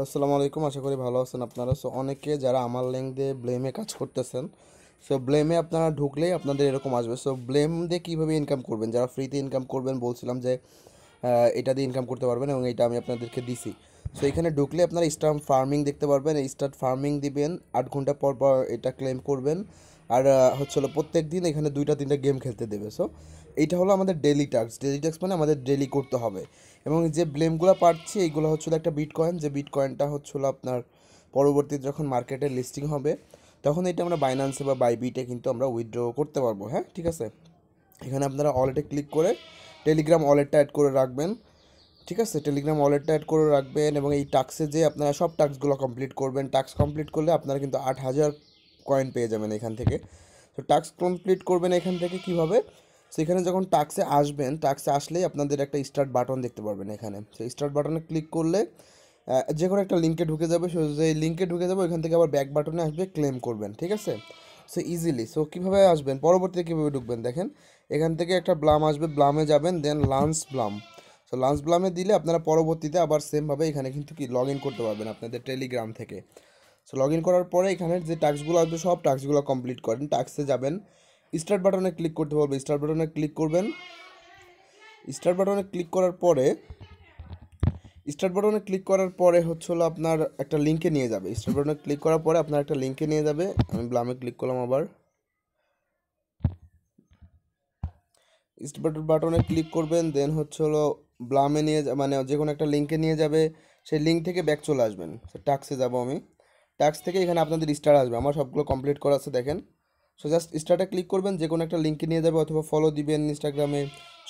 আসসালামু আলাইকুম, আশা করি ভালো আছেন আপনারা। অনেকে যারা আমার লিঙ্ক দিয়ে ব্লেমে কাজ করতেছেন, ব্লেমে আপনারা ঢুকলেই আপনাদের এরকম আসবে। ব্লেম দিয়ে কীভাবে ইনকাম করবেন, যারা ফ্রিতে ইনকাম করবেন বলছিলাম যে এটা দিয়ে ইনকাম করতে পারবেন এবং এটা আমি আপনাদেরকে দিছি। এখানে ঢুকলে আপনারা স্টার্ট ফার্মিং দেখতে পারবেন। এই স্টার্ট ফার্মিং দিবেন, 8 ঘন্টা পর পর এটা ক্লেম করবেন। আর প্রত্যেক দিন এখানে 2টা 3টা গেম খেলতে দেবে। এইটা হলো আমাদের ডেলি টাস্ক। ডেলি টাস্ক মানে আমাদের ডেলি করতে হবে। এবং যে ব্লেমগুলো পাচ্ছি এইগুলো হচ্ছিলো একটা বিটকয়েন, যে বিটকয়েনটা হচ্ছিলো আপনার পরবর্তীতে যখন মার্কেটে লিস্টিং হবে তখন এটা আমরা বাইন্যান্সে বা বাইবিটে কিন্তু আমরা উইথড্র করতে পারবো। হ্যাঁ, ঠিক আছে। এখানে আপনারা ওয়ালেটে ক্লিক করে টেলিগ্রাম ওয়ালেটটা অ্যাড করে রাখবেন। ঠিক আছে, টেলিগ্রাম ওয়ালেটটা অ্যাড করে রাখবেন এবং এই টাস্কে যে আপনারা সব টাস্কগুলো কমপ্লিট করবেন। টাস্ক কমপ্লিট করলে আপনারা কিন্তু 8,000 কয়েন পেয়ে যাবেন এখান থেকে। টাস্ক কমপ্লিট করবেন এখান থেকে কীভাবে, সেখানে যখন টাস্কে আসবেন, টাস্কে আসলেই আপনাদের একটা স্টার্ট বাটন দেখতে পারবেন। এখানে সেই স্টার্ট বাটনে ক্লিক করলে যে কোনো একটা লিঙ্কে ঢুকে যাবে। যে লিঙ্কে ঢুকে যাবে ওইখান থেকে আবার ব্যাক বাটনে আসবে, ক্লেম করবেন। ঠিক আছে, ইজিলি। কীভাবে আসবেন, পরবর্তীতে কীভাবে ঢুকবেন দেখেন। এখান থেকে একটা ব্লাম আসবে, ব্লামে যাবেন, দেন লাঞ্চ ব্লাম। লাঞ্চ ব্লামে দিলে আপনারা পরবর্তীতে আবার সেমভাবে এখানে কিন্তু কি লগ ইন করতে পারবেন আপনাদের টেলিগ্রাম থেকে। লগ ইন করার পরে এখানের যে টাস্কগুলো আসবে সব টাস্কগুলো কমপ্লিট করেন। টাস্কে যাবেন, স্টার্ট বাটনে ক্লিক করতে পারবে, স্টার্ট বাটনে ক্লিক করবেন। স্টার্ট বাটনে ক্লিক করার পরে হচ্ছে হলো আপনার একটা লিঙ্কে নিয়ে যাবে। স্টার্ট বাটনে ক্লিক করার পরে আপনার একটা লিঙ্কে নিয়ে যাবে। আমি ব্লামে ক্লিক করলাম, আবার স্টার্ট বাটনে ক্লিক করবেন, দেন হচ্ছে হলো ব্লামে নিয়ে মানে যে কোনো একটা লিঙ্কে নিয়ে যাবে। সেই লিঙ্ক থেকে ব্যাক চলে আসবেন। টাস্কে যাব আমি, টাস্ক থেকে এখানে আপনাদের স্টার আসবে। আমার সবগুলো কমপ্লিট করা আছে দেখেন। জাস্ট স্টার্টে ক্লিক করবেন, যে কোনো একটা লিঙ্কে নিয়ে যাবে, অথবা ফলো দিবেন ইনস্টাগ্রামে,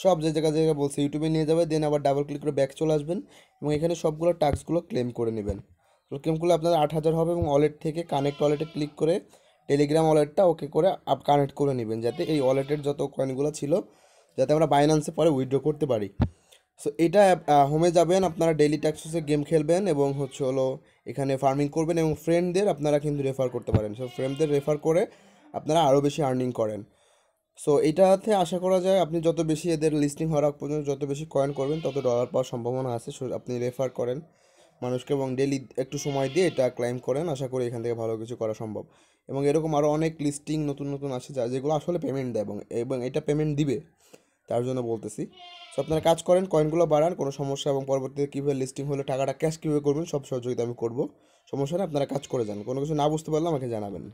সব যে জায়গায় বলছে ইউটিউবে নিয়ে যাবে। দেন আবার ডাবল ক্লিক করে ব্যাক চলে আসবেন এবং এখানে সবগুলো টাস্কগুলো ক্লেম করে নেবেন। ক্লেম করলে আপনার 8,000 হবে এবং ওয়ালেট থেকে কানেক্ট ওয়ালেটে ক্লিক করে টেলিগ্রাম ওয়ালেটটা ওকে করে কানেক্ট করে নেবেন, যাতে এই ওয়ালেটের যত কয়েনগুলো ছিল যাতে আমরা বাইন্যান্সে পরে উইথড্র করতে পারি। এটা হোমে যাবেন, আপনারা ডেইলি ট্যাক্সে গেম খেলবেন এবং হচ্ছে হলো এখানে ফার্মিং করবেন এবং ফ্রেন্ডদের আপনারা কিন্তু রেফার করতে পারেন। ফ্রেন্ডদের রেফার করে আপনারা আরও বেশি আর্নিং করেন। এটাতে আশা করা যায় আপনি যত বেশি এদের লিস্টিং হওয়ার আগ পর্যন্ত যত বেশি কয়েন করবেন তত ডলার পাওয়ার সম্ভাবনা আছে। আপনি রেফার করেন মানুষকে এবং ডেইলি একটু সময় দিয়ে এটা ক্লাইম করেন। আশা করি এখান থেকে ভালো কিছু করা সম্ভব। এবং এরকম আরও অনেক লিস্টিং নতুন নতুন আসে যেগুলো আসলে পেমেন্ট দেয় এবং এবং এটা পেমেন্ট দিবে, তার জন্য বলতেছি। আপনারা কাজ করেন, কয়েনগুলো বাড়ান, কোনো সমস্যা এবং পরবর্তীতে কীভাবে লিস্টিং হলে টাকাটা ক্যাশ কীভাবে করবেন সব সহযোগিতা আমি করবো। সমস্যা নেই, আপনারা কাজ করে যান। কোনো কিছু না বুঝতে পারলে আমাকে জানাবেন।